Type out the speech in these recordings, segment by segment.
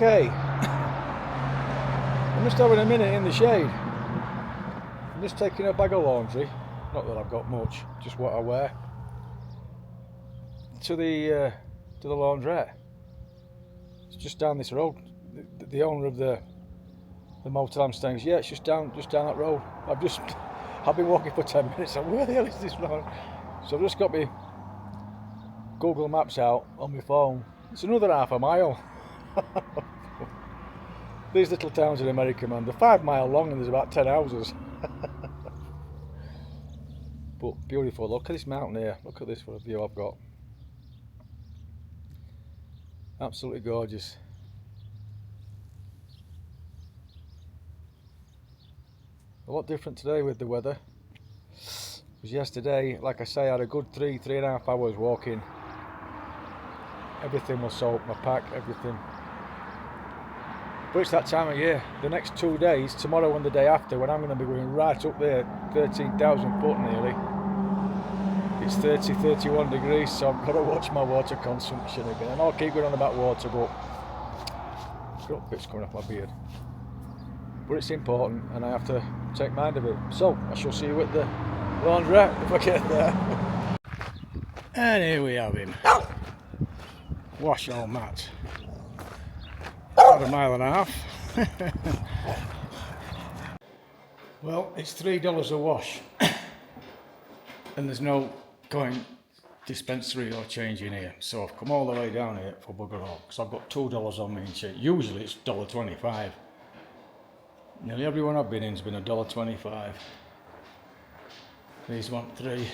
Okay, I'm just having a minute in the shade. I'm just taking a bag of laundry, not that I've got much, just what I wear, to the laundrette. It's just down this road. The owner of the motel I'm staying, yeah, it's just down that road. I've been walking for 10 minutes. I'm, where the hell is this road? So I've just got my Google Maps out on my phone. It's another half a mile. These little towns in America, man, they're 5 mile long and there's about 10 houses. But beautiful. Look at this mountain here. Look at this for a view I've got. Absolutely gorgeous. A lot different today with the weather. Because yesterday, like I say, I had a good 3.5 hours walking. Everything was soaked, my pack, everything. But it's that time of year. The next 2 days, tomorrow and the day after, when I'm going to be going right up there, 13,000 foot nearly. It's 30, 31 degrees, so I've got to watch my water consumption again. And I'll keep going on about water, but I've got bits coming off my beard. But it's important, and I have to take mind of it. So I shall see you at the laundrette if I get there. And here we have him. Wash all Matt. About 1.5 miles. Well, it's $3 a wash, and there's no going dispensary or change in here. So I've come all the way down here for bugger all, because I've got $2 on me and change. Usually it's $1.25. Nearly everyone I've been in's been $1.25. These want $3.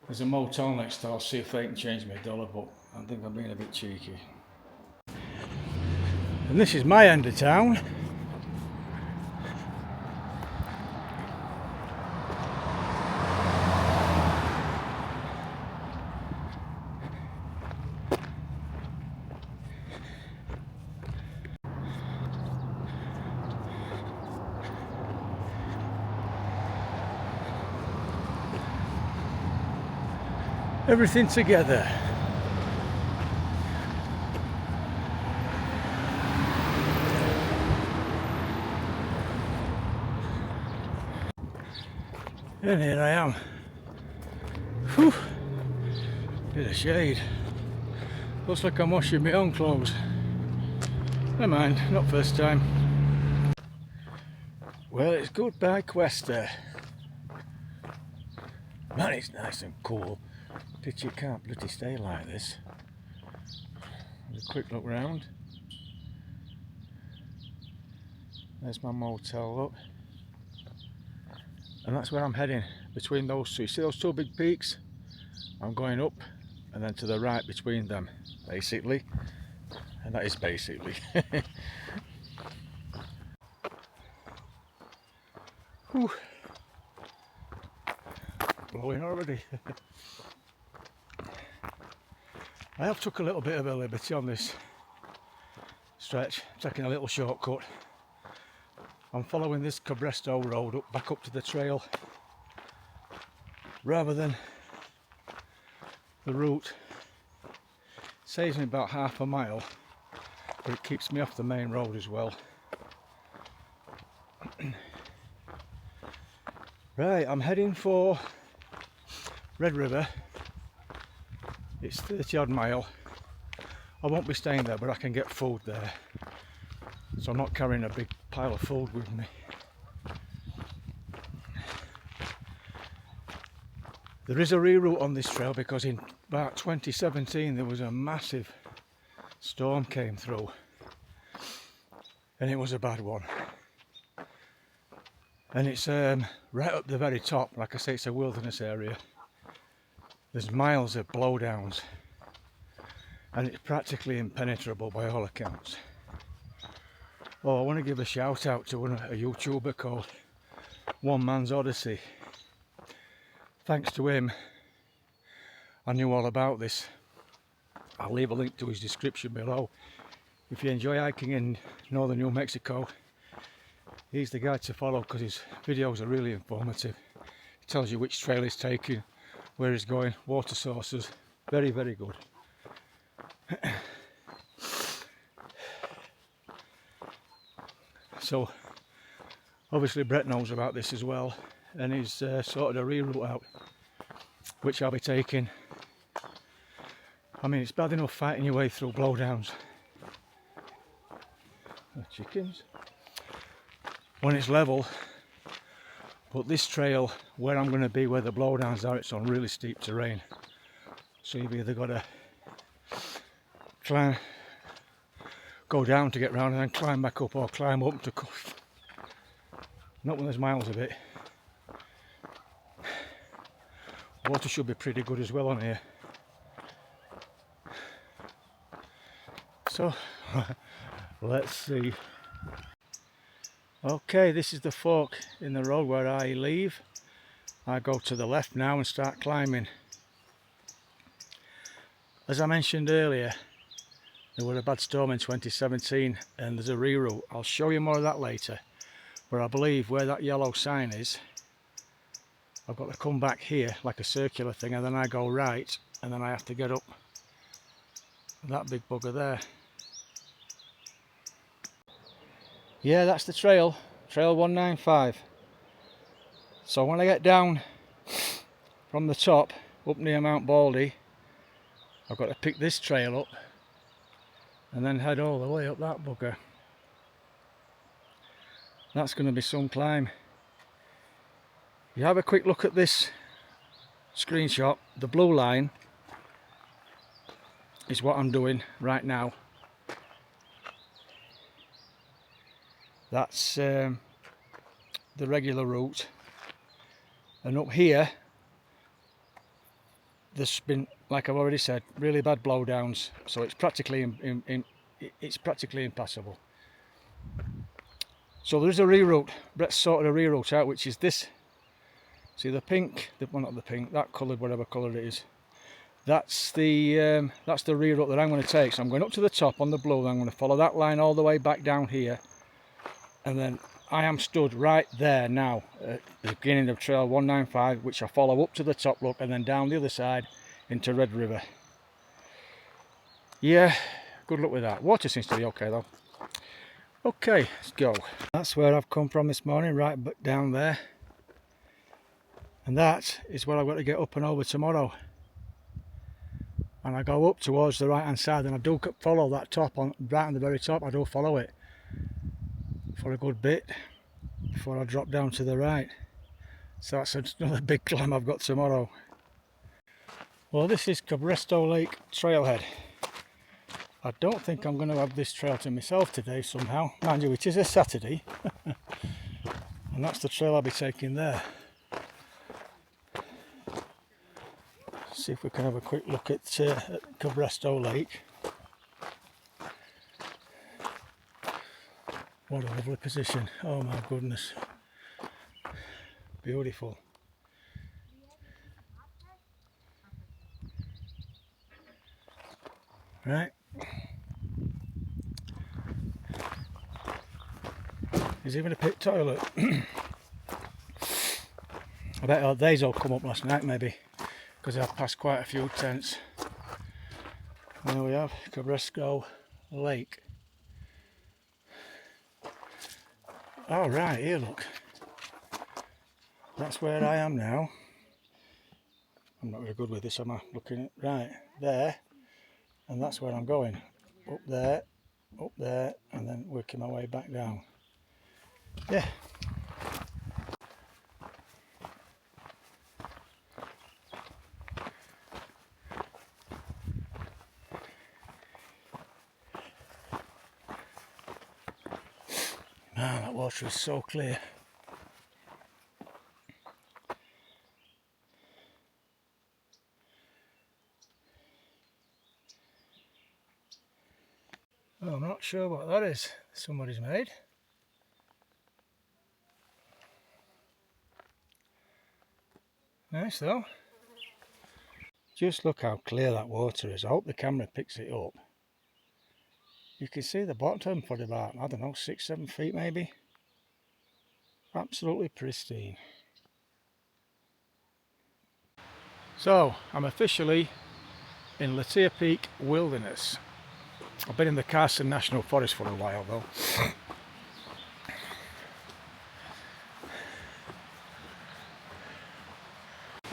There's a motel next door. I'll see if they can change me $1, but I think I'm being a bit cheeky. And this is my end of town. Everything together. And here I am. Whew. Bit of shade. Looks like I'm washing my own clothes. Never mind, not first time. Well, it's goodbye Questa. Man, it's nice and cool. But you can't bloody stay like this. Have a quick look round. There's my motel, look. And that's where I'm heading, between those two. You see those two big peaks? I'm going up and then to the right between them, basically. And that is basically. Whew. Blowing already. I have took a little bit of a liberty on this stretch, taking a little shortcut. I'm following this Cabresto road back up to the trail rather than the route. It saves me about 1/2 mile, but it keeps me off the main road as well. Right, I'm heading for Red River. It's 30 odd mile. I won't be staying there, but I can get food there. So I'm not carrying a big pile of food with me. There is a reroute on this trail because in about 2017 there was a massive storm came through. And it was a bad one. And it's right up the very top. Like I say, it's a wilderness area. There's miles of blowdowns, and it's practically impenetrable by all accounts. Oh, I want to give a shout out to a YouTuber called One Man's Odyssey. Thanks to him, I knew all about this. I'll leave a link to his description below. If you enjoy hiking in northern New Mexico, he's the guy to follow because his videos are really informative. He tells you which trail he's taking, where he's going, water sources. Very, very good. So obviously Brett knows about this as well, and he's sorted a reroute out, which I'll be taking. I mean, it's bad enough fighting your way through blowdowns. Chickens. When it's level, but this trail, where I'm going to be, where the blowdowns are, it's on really steep terrain. So you've either got to climb, go down to get round and then climb back up, or climb up to not when there's miles of it. Water should be pretty good as well on here. So let's see. Okay, this is the fork in the road where I leave. I go to the left now and start climbing. As I mentioned earlier, there was a bad storm in 2017 and there's a reroute. I'll show you more of that later. But I believe where that yellow sign is, I've got to come back here like a circular thing, and then I go right, and then I have to get up that big bugger there. Yeah, that's the trail, trail 195. So when I get down from the top up near Mount Baldy, I've got to pick this trail up and then head all the way up that bugger. That's going to be some climb. You have a quick look at this screenshot. The blue line is what I'm doing right now. That's the regular route, and up here there's been, like I've already said, really bad blowdowns, so it's practically impassable. So there's a reroute. Brett's sorted a reroute out, which is this. See the pink, well, not the pink, that coloured, whatever colour it is. That's the reroute that I'm going to take. So I'm going up to the top on the blue, and I'm going to follow that line all the way back down here. And then I am stood right there now at the beginning of trail 195, which I follow up to the top, look, and then down the other side into Red River. Yeah, good luck with that. Water seems to be okay though. Okay, let's go. That's where I've come from this morning, right back down there. And that is where I've got to get up and over tomorrow. And I go up towards the right hand side, and I do follow that top, on right on the very top. I do follow it for a good bit before I drop down to the right. So that's another big climb I've got tomorrow. Well, this is Cabresto Lake trailhead. I don't think I'm going to have this trail to myself today somehow. Mind you, it is a Saturday. And that's the trail I'll be taking there. See if we can have a quick look at Cabresto Lake. What a lovely position. Oh my goodness. Beautiful. Right. There's even a pit toilet. I bet these all come up last night maybe, because I've passed quite a few tents. There we have Cabresto Lake. Oh right, here look. That's where I am now. I'm not very good with this, am I? Looking at right there, and that's where I'm going. Up there, and then working my way back down. Yeah. Man, that water is so clear. Oh, I'm not sure what that is somebody's made. Nice though. Just look how clear that water is. I hope the camera picks it up. You can see the bottom for about, I don't know, 6-7 feet maybe. Absolutely pristine. So, I'm officially in Latir Peak Wilderness. I've been in the Carson National Forest for a while though.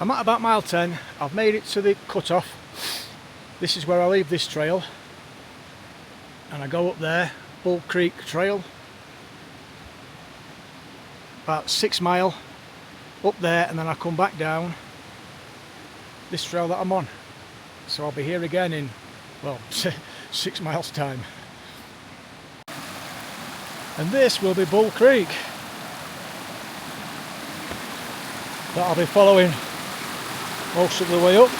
I'm at about mile 10. I've made it to the cut-off. This is where I leave this trail and I go up there, Bull Creek Trail, about 6 mile up there, and then I come back down this trail that I'm on. So I'll be here again in, well, 6 miles time. And this will be Bull Creek that I'll be following most of the way up.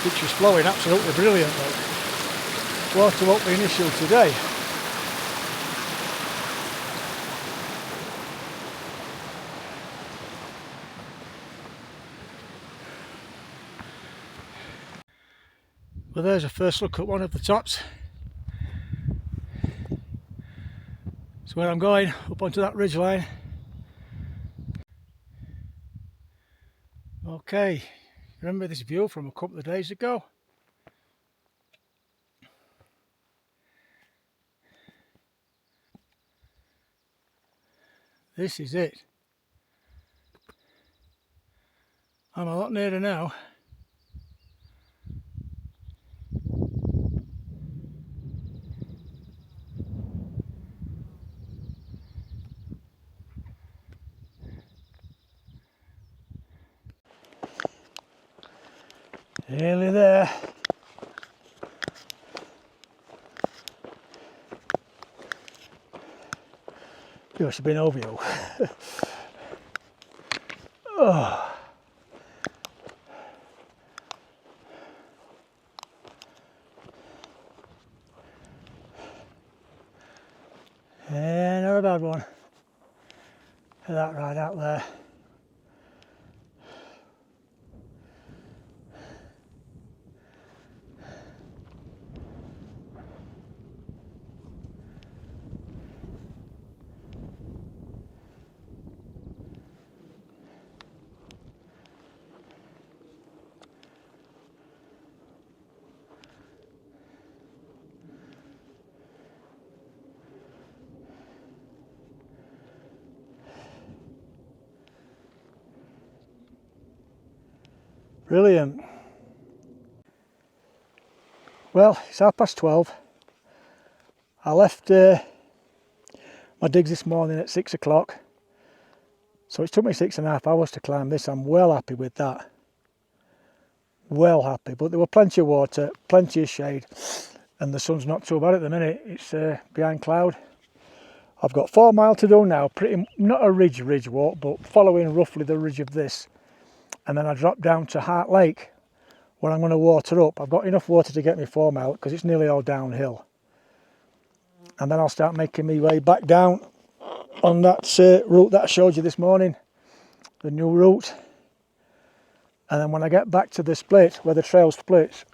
Which is flowing absolutely brilliant. Water won't be an issue today. Well, there's a first look at one of the tops. That's where I'm going, up onto that ridge line. Okay, remember this view from a couple of days ago? This is it. I'm a lot nearer now. Nearly there. You must have been over you. Oh. Yeah, not a bad one. That right out there. Brilliant. Well, it's 12:30. I left my digs this morning at 6 o'clock. So it took me 6.5 hours to climb this. I'm well happy with that. Well happy. But there were plenty of water, plenty of shade. And the sun's not too bad at the minute. It's behind cloud. I've got 4 miles to do now. Not a ridge walk, but following roughly the ridge of this. And then I drop down to Heart Lake, where I'm going to water up. I've got enough water to get me 4 miles because it's nearly all downhill. And then I'll start making my way back down on that route that I showed you this morning, the new route. And then when I get back to the split, where the trail splits,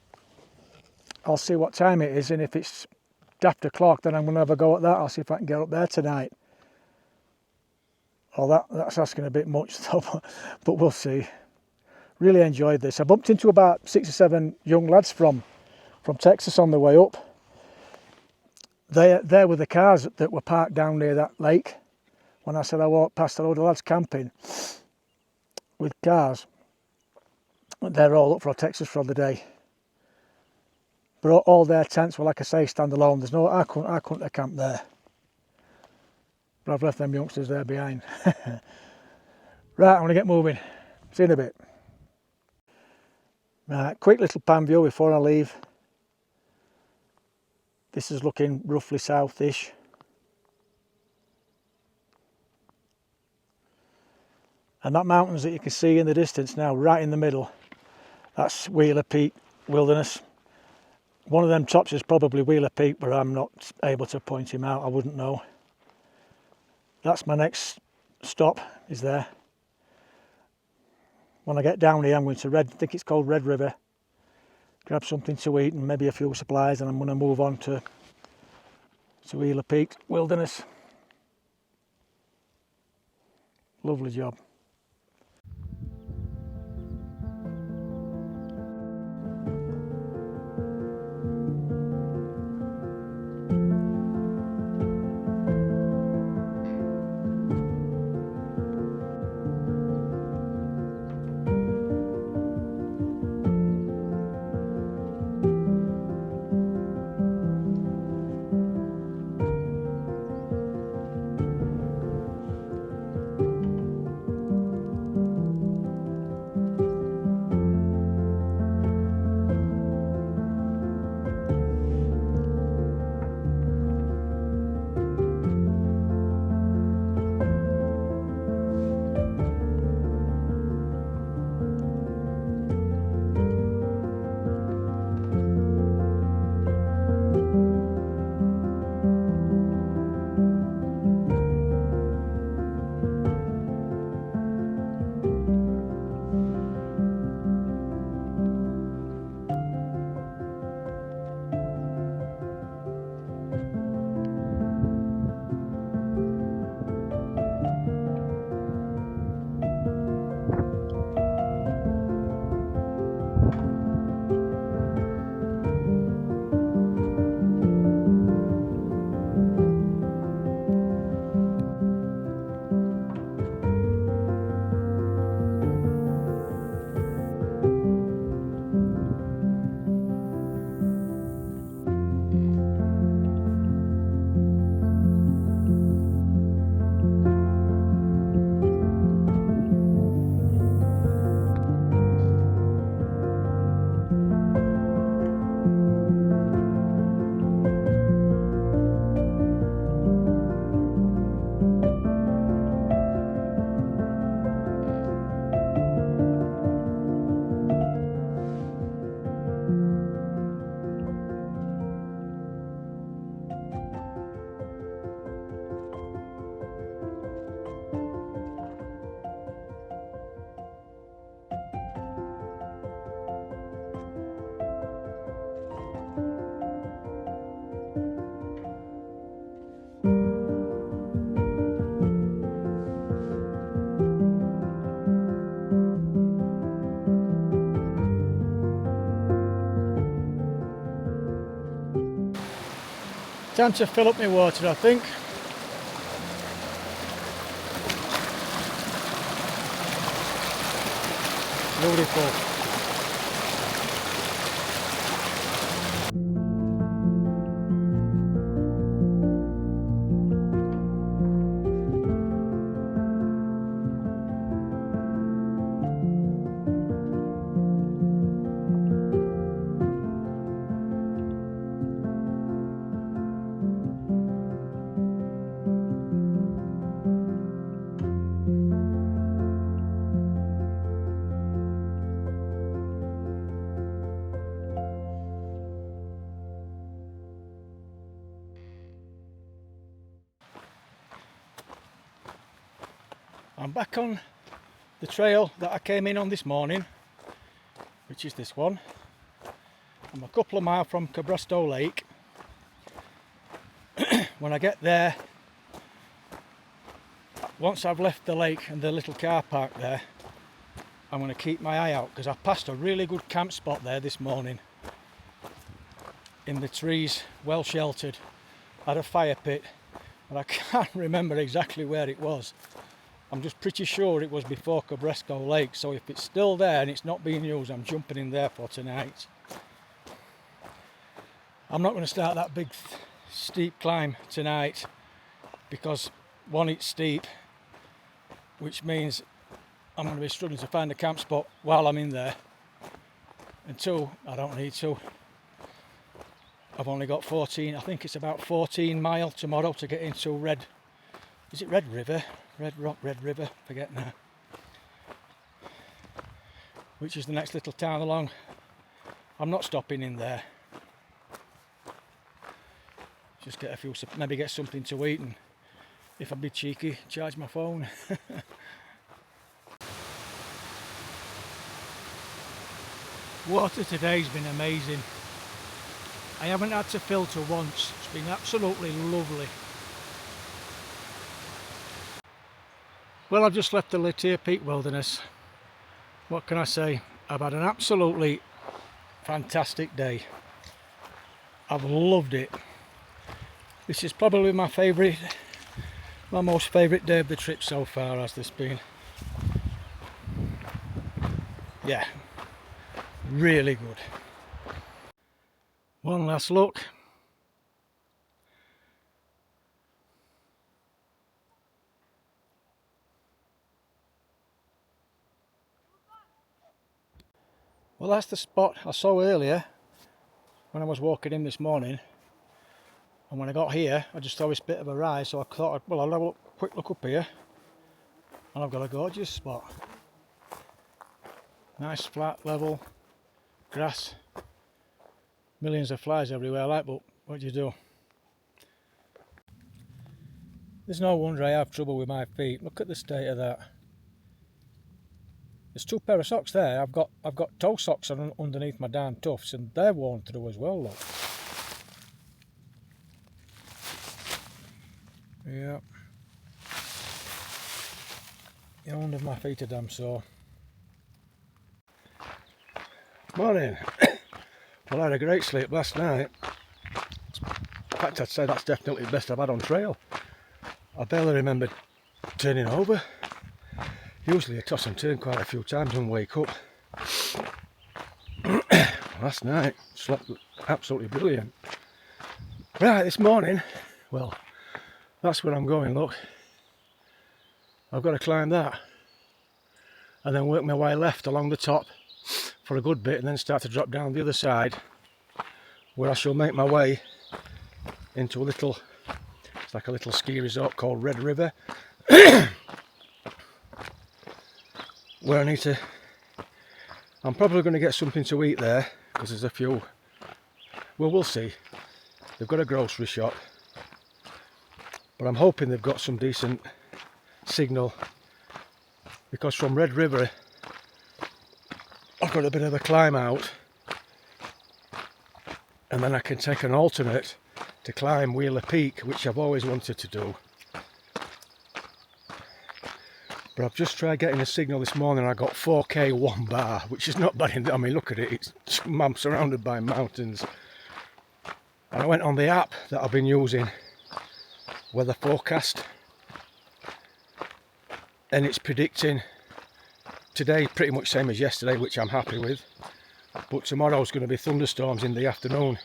I'll see what time it is, and if it's after clock, then I'm going to have a go at that. I'll see if I can get up there tonight. Oh, that's asking a bit much though, but we'll see. Really enjoyed this. I bumped into about 6 or 7 young lads from Texas on the way up. There were the cars that were parked down near that lake. When I said I walked past a load of lads camping with cars, they're all up for Texas for the day. But all their tents were, like I say, standalone. There's no, I couldn't have camped there. But I've left them youngsters there behind. Right, I'm going to get moving. See you in a bit. Right, quick little pan view before I leave. This is looking roughly south-ish. And that mountains that you can see in the distance now, right in the middle, that's Latir Peak Wilderness. One of them tops is probably Latir Peak, but I'm not able to point him out, I wouldn't know. That's my next stop, is there. When I get down here, I'm going to I think it's called Red River, grab something to eat and maybe a few supplies, and I'm going to move on to Latir Peak Wilderness. Lovely job. Time to fill up my water, I think. Beautiful. I'm back on the trail that I came in on this morning, which is this one. I'm a couple of miles from Cabresto Lake. When I get there, once I've left the lake and the little car park there, I'm going to keep my eye out because I passed a really good camp spot there this morning. In the trees, well sheltered, had a fire pit, but I can't remember exactly where it was. I'm just pretty sure it was before Cabresto Lake, so if it's still there and it's not being used, I'm jumping in there for tonight. I'm not going to start that big steep climb tonight because one, it's steep, which means I'm going to be struggling to find a camp spot while I'm in there, and two, I don't need to. I've only got 14, I think it's about 14 miles tomorrow to get into Red River? Red River, forget now. Which is the next little town along. I'm not stopping in there. Just get maybe get something to eat, and if I'm a bit cheeky, charge my phone. Water today's been amazing. I haven't had to filter once. It's been absolutely lovely. Well, I've just left the Latir Peak Wilderness. What can I say? I've had an absolutely fantastic day. I've loved it. This is probably my most favourite day of the trip so far, has this been. Yeah, really good. One last look. Well, that's the spot I saw earlier when I was walking in this morning, and when I got here I just saw this bit of a rise, so I thought, well, I'll have a quick look up here, and I've got a gorgeous spot. Nice flat level grass, millions of flies everywhere, like, but what do you do? There's no wonder I have trouble with my feet. Look at the state of that. There's two pair of socks there. I've got toe socks on underneath my darn tufts, and they're worn through as well, look. Yeah. No wonder my feet are damn sore. Morning. Well, I had a great sleep last night. In fact, I'd say that's definitely the best I've had on trail. I barely remembered turning over. Usually I toss and turn quite a few times and wake up. Last night, slept absolutely brilliant. Right, this morning, well, that's where I'm going, look. I've got to climb that and then work my way left along the top for a good bit, and then start to drop down the other side, where I shall make my way into it's like a little ski resort called Red River. Where I'm probably going to get something to eat there, because there's a few, well, we'll see. They've got a grocery shop, but I'm hoping they've got some decent signal, because from Red River I've got a bit of a climb out, and then I can take an alternate to climb Wheeler Peak, which I've always wanted to do. But I've just tried getting a signal this morning. I got 4K 1 bar, which is not bad. I mean, look at it. I'm surrounded by mountains. And I went on the app that I've been using, weather forecast, and it's predicting today pretty much same as yesterday, which I'm happy with, but tomorrow's going to be thunderstorms in the afternoon,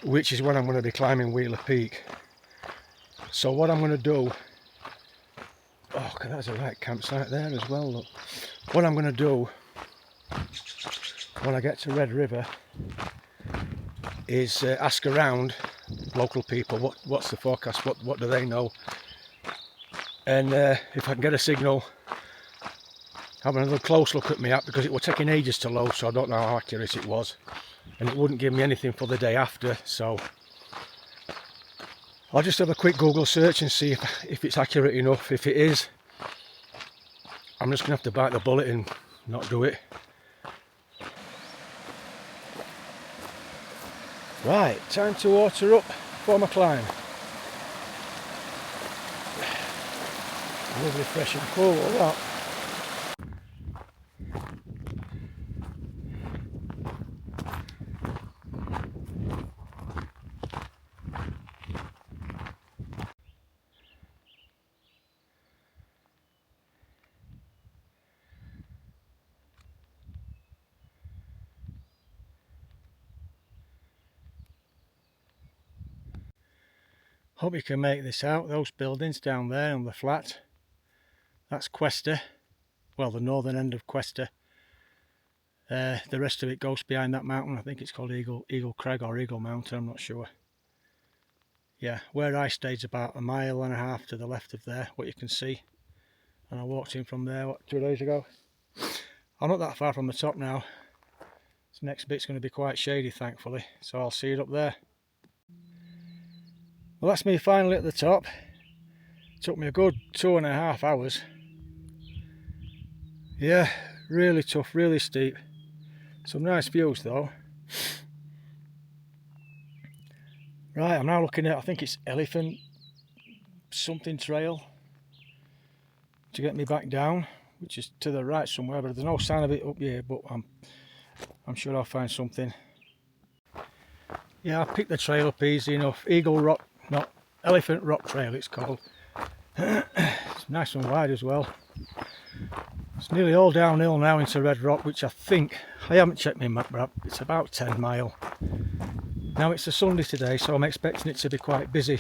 which is when I'm going to be climbing Wheeler Peak. So what I'm going to do, oh, that's a right campsite there as well, look. What I'm going to do when I get to Red River is ask around local people what's the forecast, what do they know, and if I can get a signal, have another close look at my app, because it was taking ages to load, so I don't know how accurate it was, and it wouldn't give me anything for the day after. So I'll just have a quick Google search and see if it's accurate enough. If it is, I'm just gonna have to bite the bullet and not do it. Right, time to water up for my climb. Lovely, fresh and cool, all that. Hope you can make this out. Those buildings down there on the flat, that's Questa, well, the northern end of Questa. The rest of it goes behind that mountain. I think it's called Eagle Crag or Eagle Mountain, I'm not sure. Yeah, where I stayed's about 1.5 miles to the left of there, what you can see. And I walked in from there, what, 2 days ago? I'm not that far from the top now. This next bit's going to be quite shady, thankfully, so I'll see it up there. Well, that's me finally at the top. It took me a good 2.5 hours. Yeah, really tough, really steep. Some nice views though. Right, I'm now looking at, I think it's Elephant something trail to get me back down, which is to the right somewhere, but there's no sign of it up here, but I'm sure I'll find something. Yeah, I picked the trail up easy enough. Elephant Rock Trail it's called. It's nice and wide as well. It's nearly all downhill now into Red Rock, which I think, I haven't checked my map, but it's about 10 miles. Now it's a Sunday today, so I'm expecting it to be quite busy.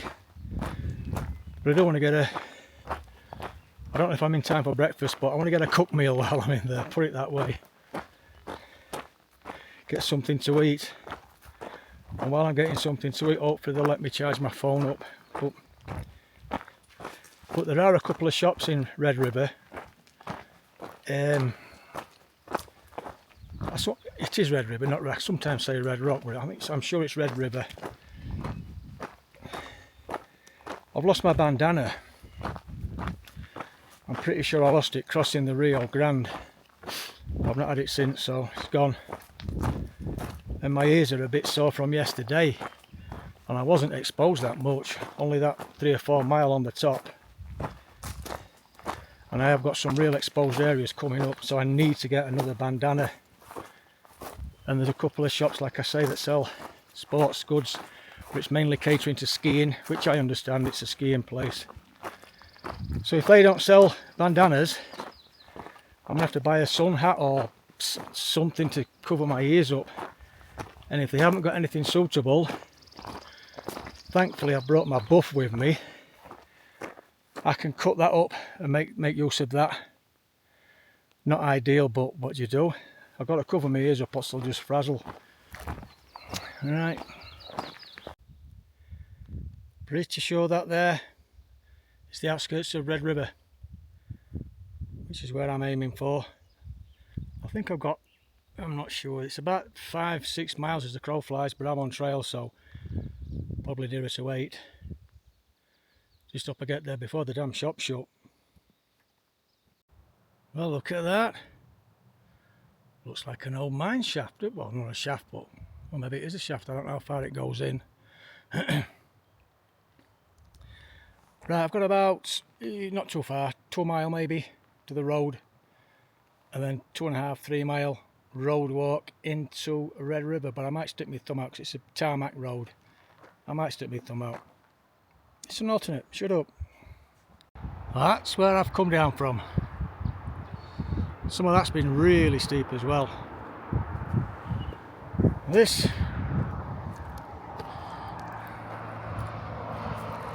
But I don't want to get I don't know if I'm in time for breakfast, but I want to get a cooked meal while I'm in there, put it that way. Get something to eat. And while I'm getting something to eat, hopefully they'll let me charge my phone up. But there are a couple of shops in Red River. It is Red River, not Rock. Sometimes say Red Rock, but I'm sure it's Red River. I've lost my bandana. I'm pretty sure I lost it crossing the Rio Grande. I've not had it since, so it's gone. And my ears are a bit sore from yesterday, and I wasn't exposed that much, only that 3 or 4 miles on the top. And I have got some real exposed areas coming up, so I need to get another bandana. And there's a couple of shops, like I say, that sell sports goods, but it's mainly catering to skiing, which I understand, it's a skiing place. So if they don't sell bandanas, I'm going to have to buy a sun hat or something to cover my ears up. And if they haven't got anything suitable, thankfully I brought my buff with me. I can cut that up and make use of that. Not ideal, but what do you do? I've got to cover my ears up or they'll just frazzle. Right. Pretty sure that there is the outskirts of Red River, which is where I'm aiming for. I think I'm not sure, it's about 5-6 miles as the crow flies, but I'm on trail, so probably nearer to 8. Just hope I get there before the damn shop shut. Well, look at that. Looks like an old mine shaft. Well, not a shaft, but well, maybe it is a shaft. I don't know how far it goes in. Right, I've got about, not too far, 2 mile maybe to the road, and then 2.5-3 mile road walk into Red River, but I might stick my thumb out because it's a tarmac road. I might stick my thumb out. It's an alternate, shut up. That's where I've come down from. Some of that's been really steep as well. This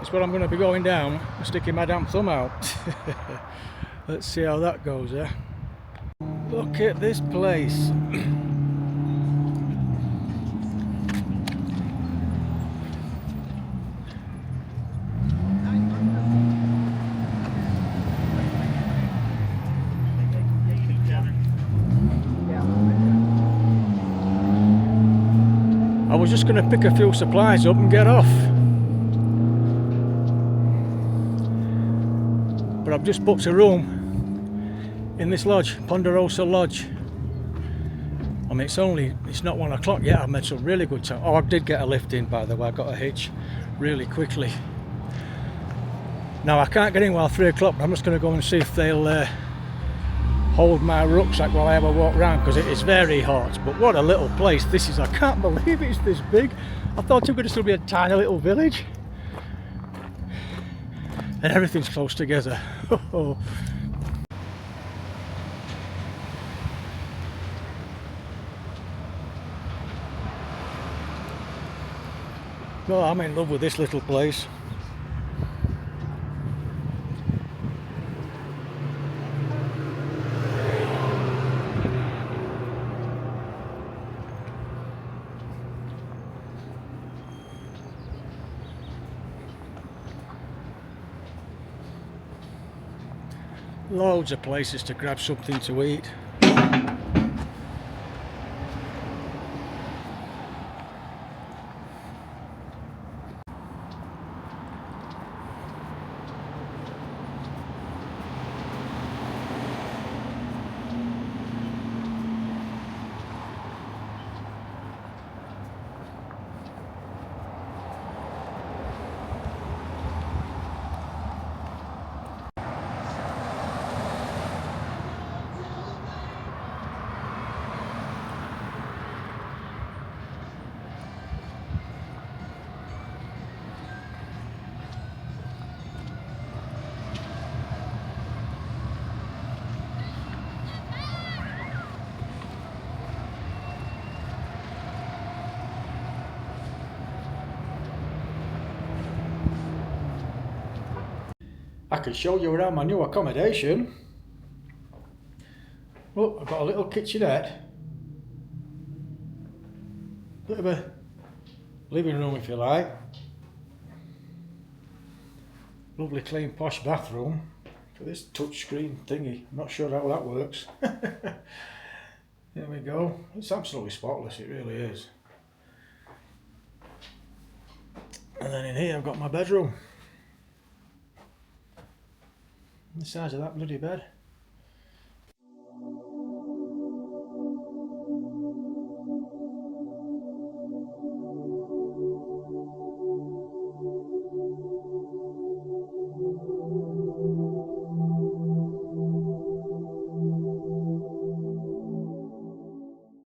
is what I'm going to be going down and sticking my damn thumb out. Let's see how that goes, eh? Look at this place. I was just going to pick a few supplies up and get off, but I've just booked a room in this lodge, Ponderosa Lodge. I mean, it's not 1 o'clock yet. I've made some really good time. Oh, I did get a lift in, by the way. I got a hitch really quickly. Now I can't get in while 3 o'clock, but I'm just going to go and see if they'll hold my rucksack while I have a walk around, because it is very hot. But what a little place this is. I can't believe it's this big. I thought it would still be a tiny little village, and everything's close together. Well, I'm in love with this little place. Loads of places to grab something to eat. I can show you around my new accommodation. Look, I've got a little kitchenette. Bit of a living room, if you like. Lovely clean posh bathroom. For this touchscreen thingy. I'm not sure how that works. There we go. It's absolutely spotless, it really is. And then in here I've got my bedroom. The size of that bloody bed.